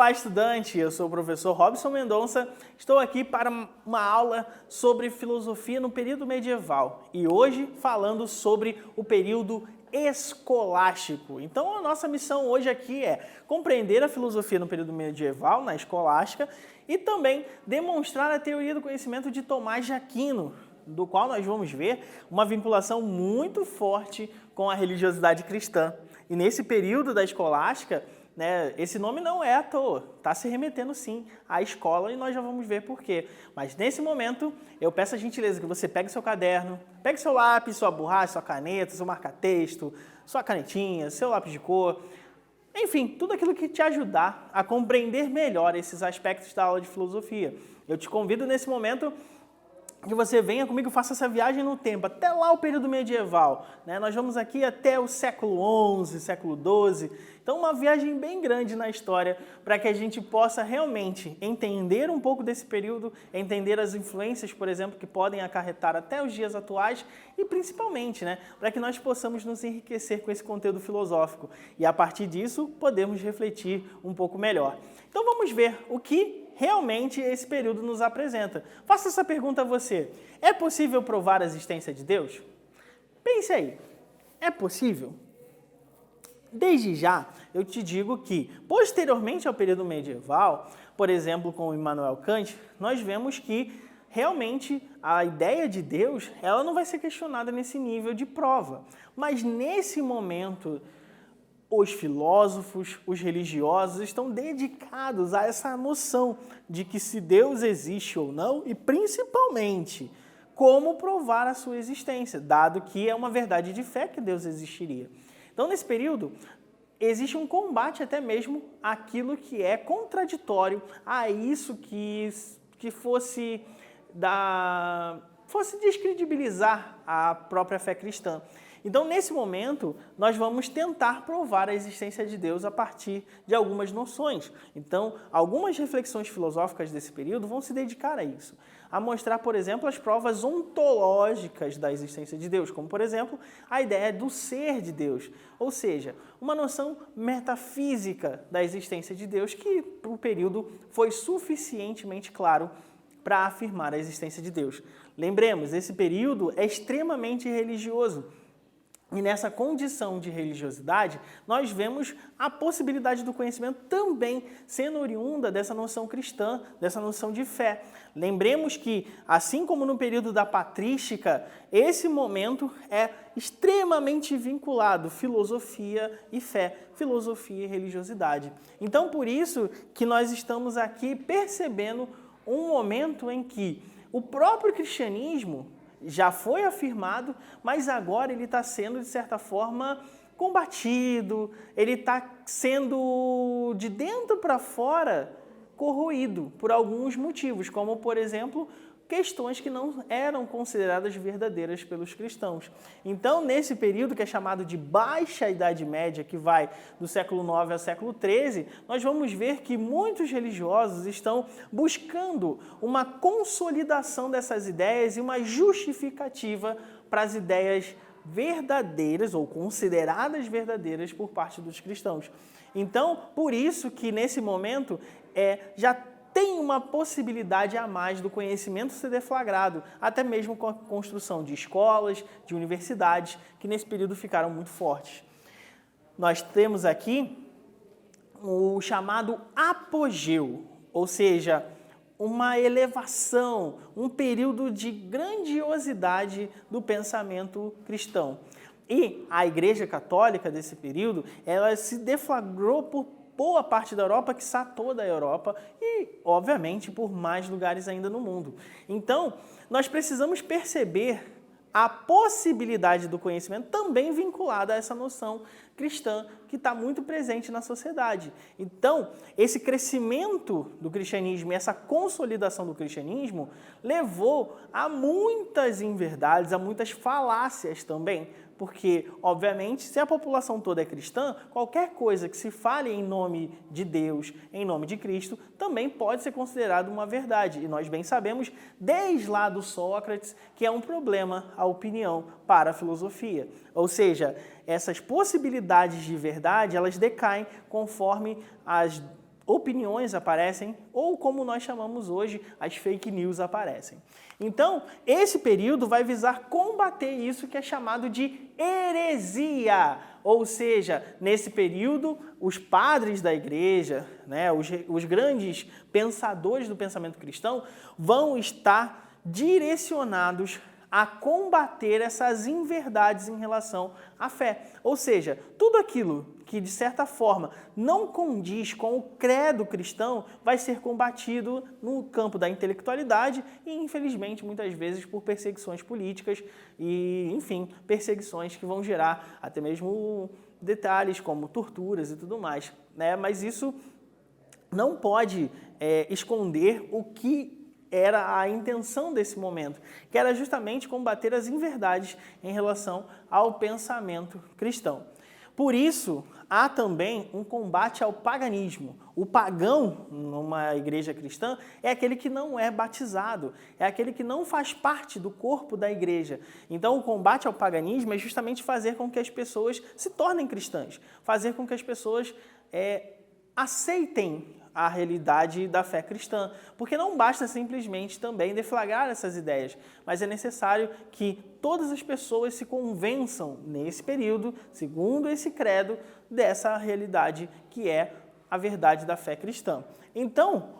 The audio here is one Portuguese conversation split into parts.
Olá, estudante! Eu sou o professor Robson Mendonça. Estou aqui para uma aula sobre filosofia no período medieval e hoje falando sobre o período escolástico. Então, a nossa missão hoje aqui é compreender a filosofia no período medieval, na escolástica, e também demonstrar a teoria do conhecimento de Tomás de Aquino, do qual nós vamos ver uma vinculação muito forte com a religiosidade cristã. E nesse período da escolástica, esse nome não é à toa, está se remetendo sim à escola e nós já vamos ver por quê. Mas nesse momento, eu peço a gentileza que você pegue seu caderno, pegue seu lápis, sua borracha, sua caneta, seu marca-texto, sua canetinha, seu lápis de cor, enfim, tudo aquilo que te ajudar a compreender melhor esses aspectos da aula de filosofia. Eu te convido nesse momento que você venha comigo e faça essa viagem no tempo, até lá o período medieval. Nós vamos aqui até o século XI, século XII. Então, uma viagem bem grande na história para que a gente possa realmente entender um pouco desse período, entender as influências, por exemplo, que podem acarretar até os dias atuais e, principalmente, para que nós possamos nos enriquecer com esse conteúdo filosófico e, a partir disso, podemos refletir um pouco melhor. Então, vamos ver o que realmente esse período nos apresenta. Faça essa pergunta a você. É possível provar a existência de Deus? Pense aí. É possível? Desde já, eu te digo que, posteriormente ao período medieval, por exemplo, com Immanuel Kant, nós vemos que realmente a ideia de Deus ela não vai ser questionada nesse nível de prova. Mas nesse momento, os filósofos, os religiosos estão dedicados a essa noção de que se Deus existe ou não e, principalmente, como provar a sua existência, dado que é uma verdade de fé que Deus existiria. Então, nesse período, existe um combate até mesmo àquilo que é contraditório a isso que fosse descredibilizar a própria fé cristã. Então, nesse momento, nós vamos tentar provar a existência de Deus a partir de algumas noções. Então, algumas reflexões filosóficas desse período vão se dedicar a isso. A mostrar, por exemplo, as provas ontológicas da existência de Deus, como, por exemplo, a ideia do ser de Deus. Ou seja, uma noção metafísica da existência de Deus que, para o período, foi suficientemente claro para afirmar a existência de Deus. Lembremos, esse período é extremamente religioso. E nessa condição de religiosidade, nós vemos a possibilidade do conhecimento também sendo oriunda dessa noção cristã, dessa noção de fé. Lembremos que, assim como no período da patrística, esse momento é extremamente vinculado filosofia e fé, filosofia e religiosidade. Então, por isso que nós estamos aqui percebendo um momento em que o próprio cristianismo já foi afirmado, mas agora ele está sendo, de certa forma, combatido, ele está sendo, de dentro para fora, corroído por alguns motivos, como, por exemplo, questões que não eram consideradas verdadeiras pelos cristãos. Então, nesse período que é chamado de Baixa Idade Média, que vai do século IX ao século XIII, nós vamos ver que muitos religiosos estão buscando uma consolidação dessas ideias e uma justificativa para as ideias verdadeiras ou consideradas verdadeiras por parte dos cristãos. Então, por isso que nesse momento já tem uma possibilidade a mais do conhecimento ser deflagrado, até mesmo com a construção de escolas, de universidades, que nesse período ficaram muito fortes. Nós temos aqui o chamado apogeu, ou seja, uma elevação, um período de grandiosidade do pensamento cristão. E a Igreja Católica desse período, ela se deflagrou por boa parte da Europa, quiçá toda a Europa, e, obviamente, por mais lugares ainda no mundo. Então, nós precisamos perceber a possibilidade do conhecimento também vinculada a essa noção cristã que está muito presente na sociedade. Então, esse crescimento do cristianismo e essa consolidação do cristianismo levou a muitas inverdades, a muitas falácias também, porque, obviamente, se a população toda é cristã, qualquer coisa que se fale em nome de Deus, em nome de Cristo, também pode ser considerado uma verdade. E nós bem sabemos, desde lá do Sócrates, que é um problema a opinião para a filosofia. Ou seja, essas possibilidades de verdade, elas decaem conforme as opiniões aparecem, ou como nós chamamos hoje, as fake news aparecem. Então, esse período vai visar combater isso que é chamado de heresia, ou seja, nesse período, os padres da igreja, né, os grandes pensadores do pensamento cristão, vão estar direcionados a combater essas inverdades em relação à fé. Ou seja, tudo aquilo que, de certa forma, não condiz com o credo cristão vai ser combatido no campo da intelectualidade e, infelizmente, muitas vezes por perseguições políticas e, enfim, perseguições que vão gerar até mesmo detalhes como torturas e tudo mais, né? Mas isso não pode esconder o que era a intenção desse momento, que era justamente combater as inverdades em relação ao pensamento cristão. Por isso, há também um combate ao paganismo. O pagão, numa igreja cristã, é aquele que não é batizado, é aquele que não faz parte do corpo da igreja. Então, o combate ao paganismo é justamente fazer com que as pessoas se tornem cristãs, fazer com que as pessoas aceitem a realidade da fé cristã, porque não basta simplesmente também deflagrar essas ideias, mas é necessário que todas as pessoas se convençam nesse período, segundo esse credo, dessa realidade que é a verdade da fé cristã. Então,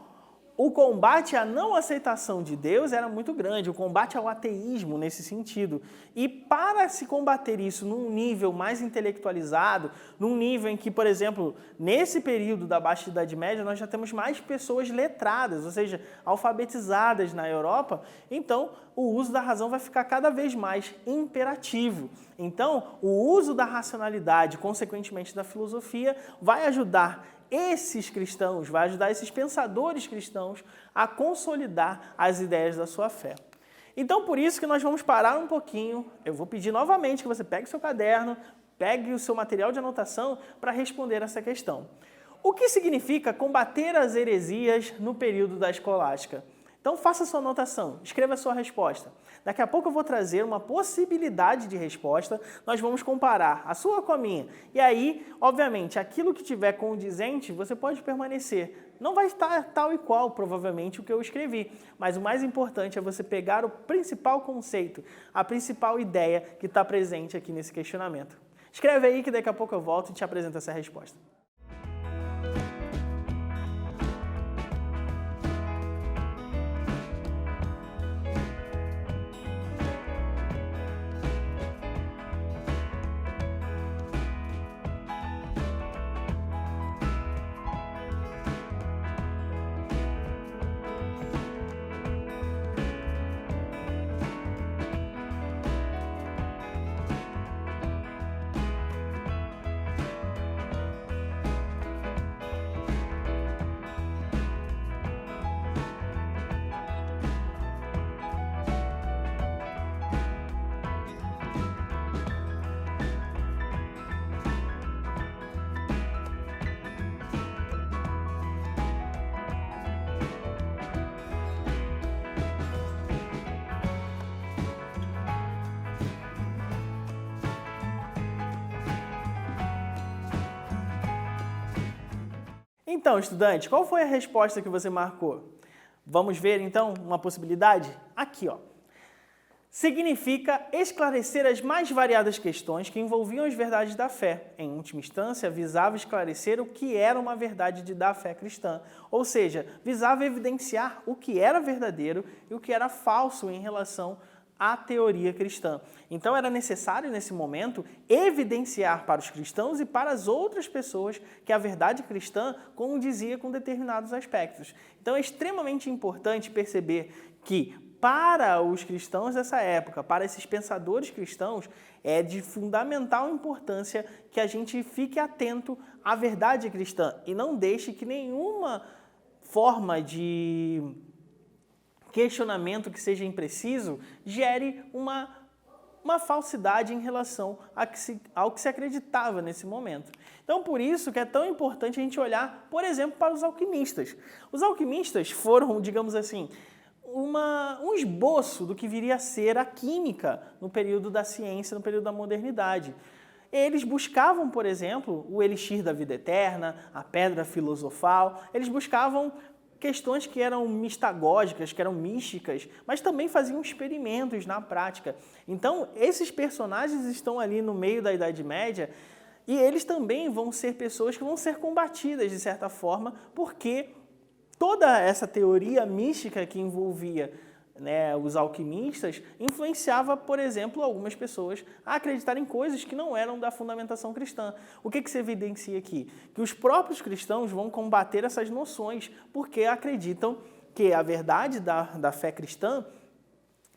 o combate à não aceitação de Deus era muito grande, o combate ao ateísmo nesse sentido. E para se combater isso num nível mais intelectualizado, num nível em que, por exemplo, nesse período da Baixa Idade Média, nós já temos mais pessoas letradas, ou seja, alfabetizadas na Europa, então o uso da razão vai ficar cada vez mais imperativo. Então, o uso da racionalidade, consequentemente da filosofia, vai ajudar esses cristãos, vai ajudar esses pensadores cristãos a consolidar as ideias da sua fé. Então, por isso que nós vamos parar um pouquinho. Eu vou pedir novamente que você pegue o seu caderno, pegue o seu material de anotação para responder essa questão. O que significa combater as heresias no período da escolástica? Então, faça a sua anotação, escreva a sua resposta. Daqui a pouco eu vou trazer uma possibilidade de resposta, nós vamos comparar a sua com a minha. E aí, obviamente, aquilo que tiver condizente, você pode permanecer. Não vai estar tal e qual, provavelmente, o que eu escrevi, mas o mais importante é você pegar o principal conceito, a principal ideia que está presente aqui nesse questionamento. Escreve aí que daqui a pouco eu volto e te apresento essa resposta. Então, estudante, qual foi a resposta que você marcou? Vamos ver, então, uma possibilidade? Aqui, ó. Significa esclarecer as mais variadas questões que envolviam as verdades da fé. Em última instância, visava esclarecer o que era uma verdade da fé cristã. Ou seja, visava evidenciar o que era verdadeiro e o que era falso em relação à teoria cristã. Então era necessário, nesse momento, evidenciar para os cristãos e para as outras pessoas que a verdade cristã condizia com determinados aspectos. Então é extremamente importante perceber que, para os cristãos dessa época, para esses pensadores cristãos, é de fundamental importância que a gente fique atento à verdade cristã e não deixe que nenhuma forma de questionamento que seja impreciso gere uma falsidade em relação ao que se acreditava nesse momento. Então, por isso que é tão importante a gente olhar, por exemplo, para os alquimistas. Os alquimistas foram, digamos assim, um esboço do que viria a ser a química no período da ciência, no período da modernidade. eles buscavam, por exemplo, o elixir da vida eterna, a pedra filosofal, eles buscavam questões que eram mistagógicas, que eram místicas, mas também faziam experimentos na prática. Então, esses personagens estão ali no meio da Idade Média e eles também vão ser pessoas que vão ser combatidas, de certa forma, porque toda essa teoria mística que envolvia, né, os alquimistas, influenciava, por exemplo, algumas pessoas a acreditarem em coisas que não eram da fundamentação cristã. O que se evidencia aqui? Que os próprios cristãos vão combater essas noções, porque acreditam que a verdade da fé cristã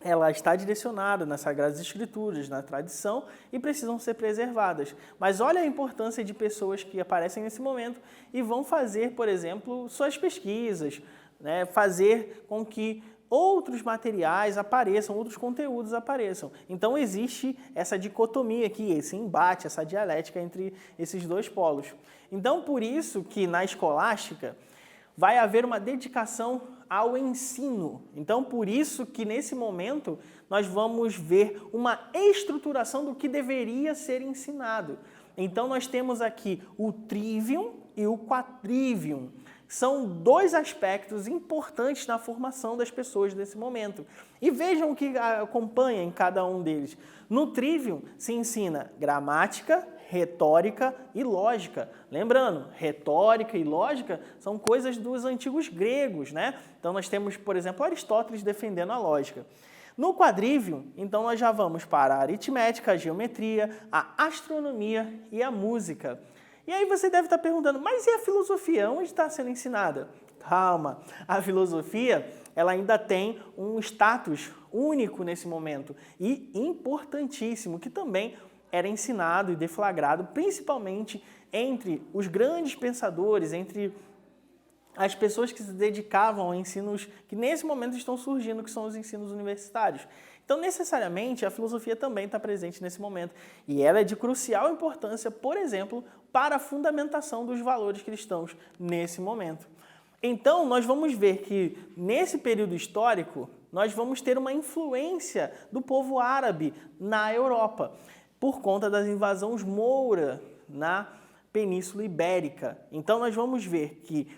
ela está direcionada nas Sagradas Escrituras, na tradição, e precisam ser preservadas. Mas olha a importância de pessoas que aparecem nesse momento e vão fazer, por exemplo, suas pesquisas, né, fazer com que outros materiais apareçam, outros conteúdos apareçam. Então existe essa dicotomia aqui, esse embate, essa dialética entre esses dois polos. Então por isso que na escolástica vai haver uma dedicação ao ensino. Então por isso que nesse momento nós vamos ver uma estruturação do que deveria ser ensinado. Então nós temos aqui o trivium e o quadrivium. São dois aspectos importantes na formação das pessoas nesse momento. E vejam o que acompanha em cada um deles. No trivium se ensina gramática, retórica e lógica. Lembrando, retórica e lógica são coisas dos antigos gregos, né? Então nós temos, por exemplo, Aristóteles defendendo a lógica. No quadrivium, então nós já vamos para a aritmética, a geometria, a astronomia e a música. E aí você deve estar perguntando, mas e a filosofia? Onde está sendo ensinada? Calma, a filosofia ela ainda tem um status único nesse momento e importantíssimo, que também era ensinado e deflagrado principalmente entre os grandes pensadores, entre as pessoas que se dedicavam a ensinos que nesse momento estão surgindo, que são os ensinos universitários. Então, necessariamente, a filosofia também está presente nesse momento. E ela é de crucial importância, por exemplo, para a fundamentação dos valores cristãos nesse momento. Então, nós vamos ver que, nesse período histórico, nós vamos ter uma influência do povo árabe na Europa, por conta das invasões moura na Península Ibérica. Então, nós vamos ver que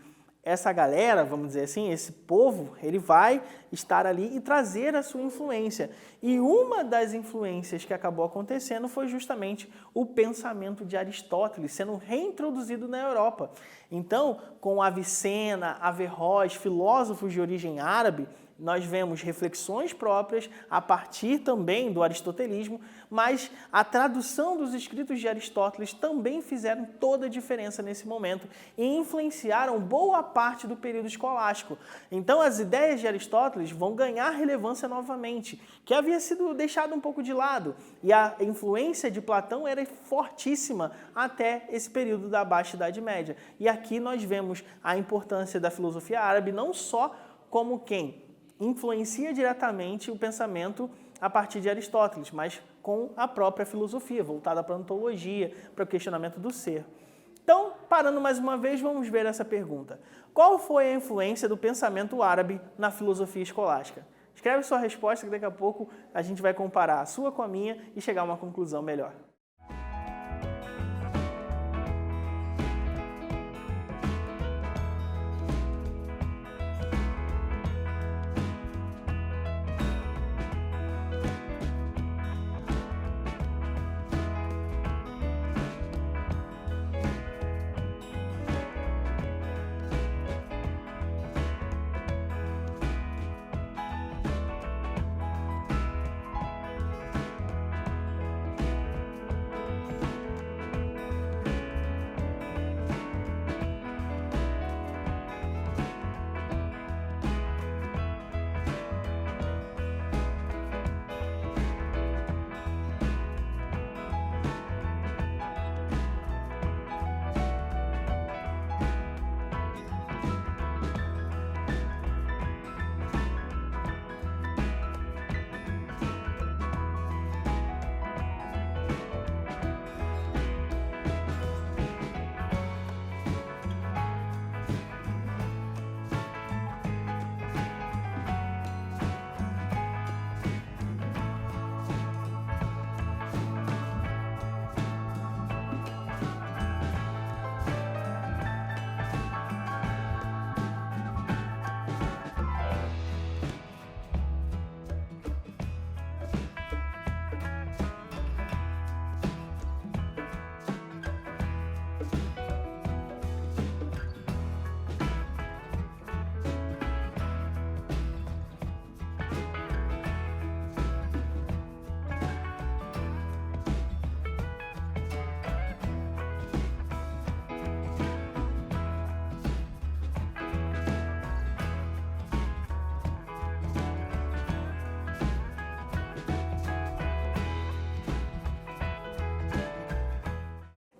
essa galera, vamos dizer assim, esse povo, ele vai estar ali e trazer a sua influência. E uma das influências que acabou acontecendo foi justamente o pensamento de Aristóteles sendo reintroduzido na Europa. Então, com Avicena, Averroes, filósofos de origem árabe, nós vemos reflexões próprias a partir também do aristotelismo, mas a tradução dos escritos de Aristóteles também fizeram toda a diferença nesse momento e influenciaram boa parte do período escolástico. Então as ideias de Aristóteles vão ganhar relevância novamente, que havia sido deixado um pouco de lado, e a influência de Platão era fortíssima até esse período da Baixa Idade Média. E aqui nós vemos a importância da filosofia árabe não só como quem influencia diretamente o pensamento a partir de Aristóteles, mas com a própria filosofia, voltada para a ontologia, para o questionamento do ser. Então, parando mais uma vez, vamos ver essa pergunta. Qual foi a influência do pensamento árabe na filosofia escolástica? Escreve sua resposta que daqui a pouco a gente vai comparar a sua com a minha e chegar a uma conclusão melhor.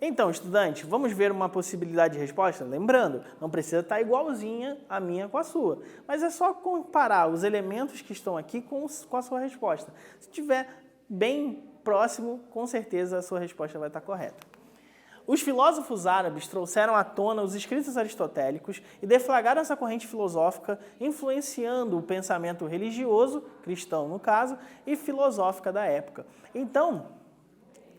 Então, estudante, vamos ver uma possibilidade de resposta? Lembrando, não precisa estar igualzinha a minha com a sua, mas é só comparar os elementos que estão aqui com a sua resposta. Se estiver bem próximo, com certeza a sua resposta vai estar correta. Os filósofos árabes trouxeram à tona os escritos aristotélicos e deflagraram essa corrente filosófica, influenciando o pensamento religioso, cristão no caso, e filosófica da época. Então,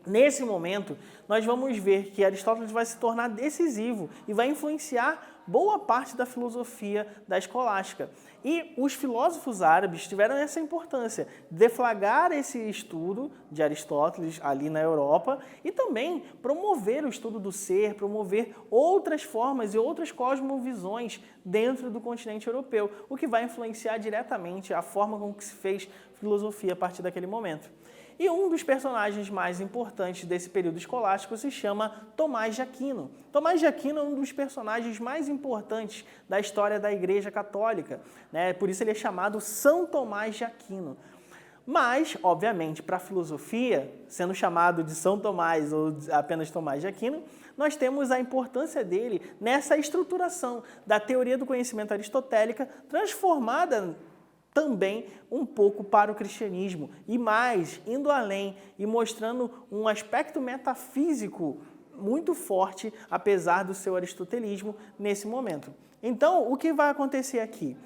nesse momento, nós vamos ver que Aristóteles vai se tornar decisivo e vai influenciar boa parte da filosofia da escolástica. E os filósofos árabes tiveram essa importância, deflagrar esse estudo de Aristóteles ali na Europa e também promover o estudo do ser, promover outras formas e outras cosmovisões dentro do continente europeu, o que vai influenciar diretamente a forma como que se fez filosofia a partir daquele momento. E um dos personagens mais importantes desse período escolástico se chama Tomás de Aquino. Tomás de Aquino é um dos personagens mais importantes da história da Igreja Católica, né? Por isso ele é chamado São Tomás de Aquino. Mas, obviamente, para a filosofia, sendo chamado de São Tomás ou apenas Tomás de Aquino, nós temos a importância dele nessa estruturação da teoria do conhecimento aristotélica transformada também um pouco para o cristianismo e mais, indo além e mostrando um aspecto metafísico muito forte, apesar do seu aristotelismo nesse momento. Então, o que vai acontecer aqui?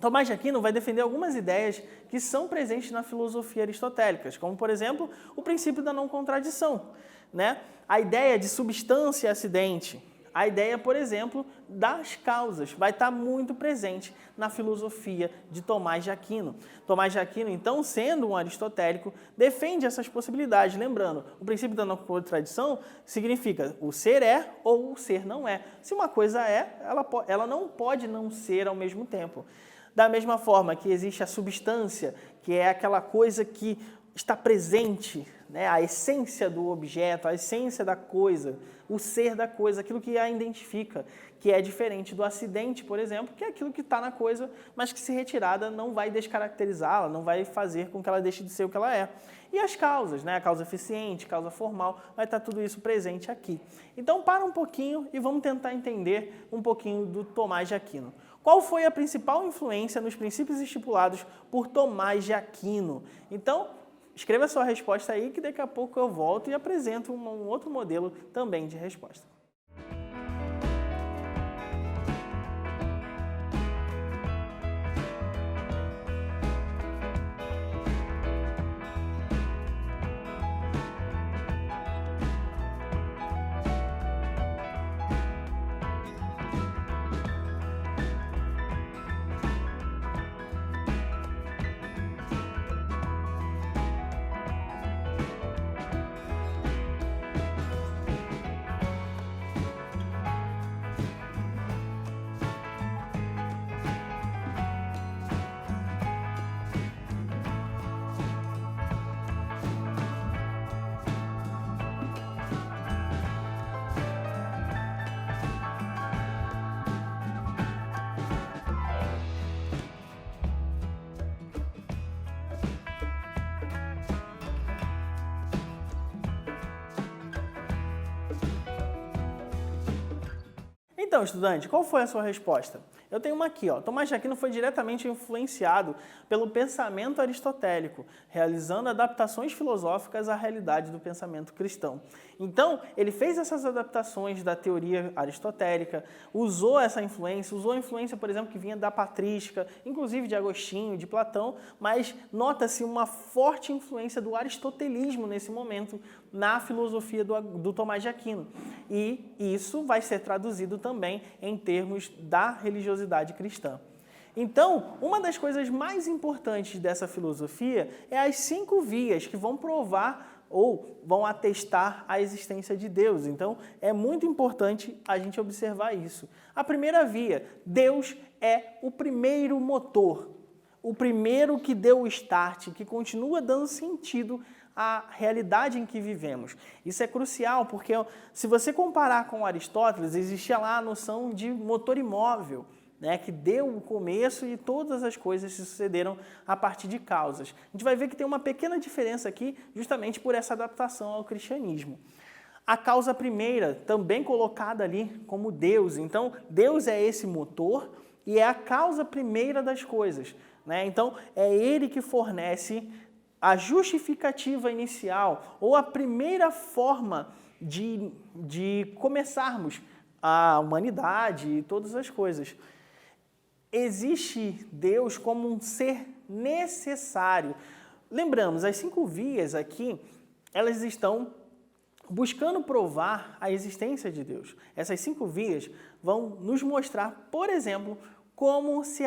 Tomás de Aquino vai defender algumas ideias que são presentes na filosofia aristotélica, como, por exemplo, o princípio da não contradição, né? A ideia de substância e acidente. A ideia, por exemplo, das causas vai estar muito presente na filosofia de Tomás de Aquino. Tomás de Aquino, então, sendo um aristotélico, defende essas possibilidades. Lembrando, o princípio da não contradição significa o ser é ou o ser não é. Se uma coisa é, ela não pode não ser ao mesmo tempo. Da mesma forma que existe a substância, que é aquela coisa que está presente, né? A essência do objeto, a essência da coisa, o ser da coisa, aquilo que a identifica, que é diferente do acidente, por exemplo, que é aquilo que está na coisa, mas que se retirada não vai descaracterizá-la, não vai fazer com que ela deixe de ser o que ela é. E as causas, né? A causa eficiente, causa formal, vai estar tudo isso presente aqui. Então, para um pouquinho e vamos tentar entender um pouquinho do Tomás de Aquino. Qual foi a principal influência nos princípios estipulados por Tomás de Aquino? Então, escreva a sua resposta aí que daqui a pouco eu volto e apresento um outro modelo também de resposta. Então, estudante, qual foi a sua resposta? Eu tenho uma aqui, ó. Tomás de Aquino foi diretamente influenciado pelo pensamento aristotélico, realizando adaptações filosóficas à realidade do pensamento cristão. Então, ele fez essas adaptações da teoria aristotélica, usou essa influência, usou a influência, por exemplo, que vinha da patrística, inclusive de Agostinho, de Platão, mas nota-se uma forte influência do aristotelismo nesse momento na filosofia do Tomás de Aquino. E isso vai ser traduzido também em termos da religiosidade cristã. Então, uma das coisas mais importantes dessa filosofia é as 5 vias que vão provar ou vão atestar a existência de Deus. Então, é muito importante a gente observar isso. A primeira via, Deus é o primeiro motor, o primeiro que deu o start, que continua dando sentido à realidade em que vivemos. Isso é crucial, porque se você comparar com Aristóteles, existia lá a noção de motor imóvel, né, que deu o começo e todas as coisas se sucederam a partir de causas. A gente vai ver que tem uma pequena diferença aqui, justamente por essa adaptação ao cristianismo. a causa primeira, também colocada ali como Deus. Então, Deus é esse motor e é a causa primeira das coisas, né? Então, é Ele que fornece a justificativa inicial ou a primeira forma de começarmos a humanidade e todas as coisas. Existe Deus como um ser necessário. Lembramos, as 5 vias aqui, elas estão buscando provar a existência de Deus. Essas 5 vias vão nos mostrar, por exemplo, como se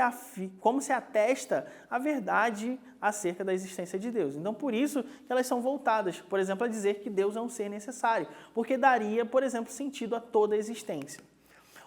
atesta a verdade acerca da existência de Deus. Então, por isso que elas são voltadas, por exemplo, a dizer que Deus é um ser necessário, porque daria, por exemplo, sentido a toda a existência.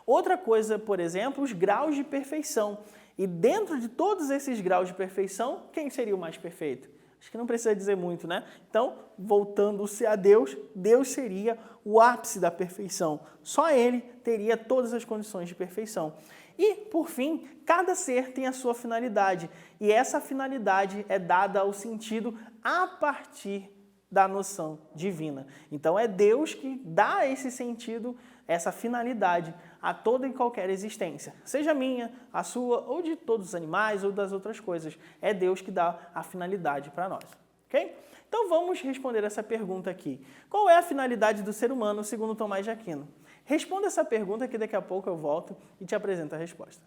Outra coisa, por exemplo, os graus de perfeição. E dentro de todos esses graus de perfeição, quem seria o mais perfeito? Acho que não precisa dizer muito, né? Então, voltando-se a Deus, Deus seria o ápice da perfeição. Só Ele teria todas as condições de perfeição. E, por fim, cada ser tem a sua finalidade. E essa finalidade é dada ao sentido a partir da noção divina. Então, é Deus que dá esse sentido, essa finalidade a toda e qualquer existência. Seja minha, a sua, ou de todos os animais, ou das outras coisas. É Deus que dá a finalidade para nós. Ok? Então, vamos responder essa pergunta aqui. Qual é a finalidade do ser humano, segundo Tomás de Aquino? Responda essa pergunta que daqui a pouco eu volto e te apresento a resposta.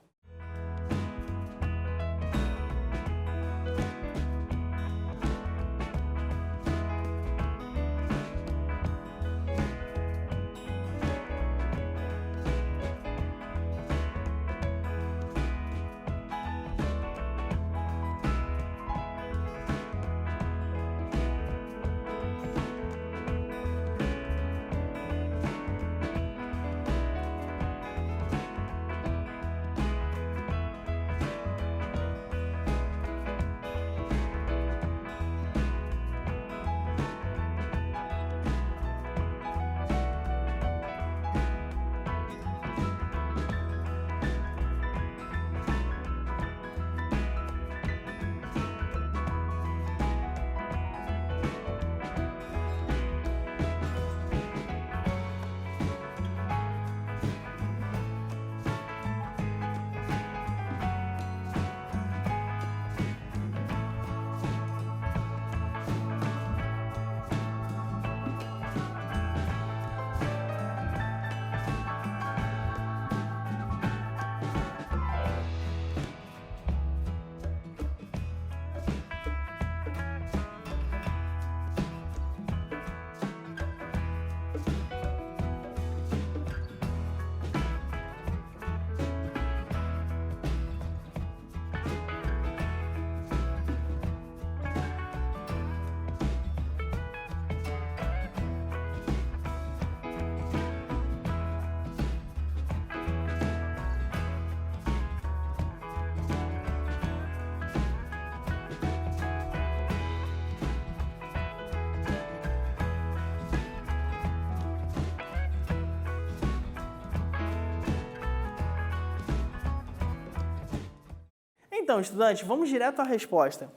Então, estudante, vamos direto à resposta.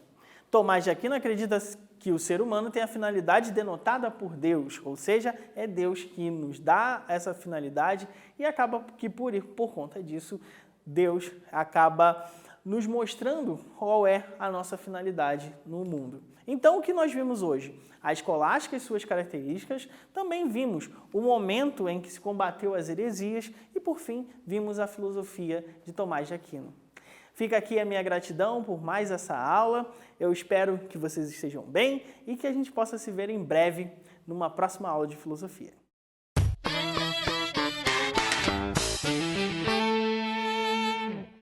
Tomás de Aquino acredita que o ser humano tem a finalidade denotada por Deus, ou seja, é Deus que nos dá essa finalidade e acaba que, por conta disso, Deus acaba nos mostrando qual é a nossa finalidade no mundo. Então, o que nós vimos hoje? A escolástica e suas características, também vimos o momento em que se combateu as heresias e, por fim, vimos a filosofia de Tomás de Aquino. Fica aqui a minha gratidão por mais essa aula. Eu espero que vocês estejam bem e que a gente possa se ver em breve numa próxima aula de filosofia.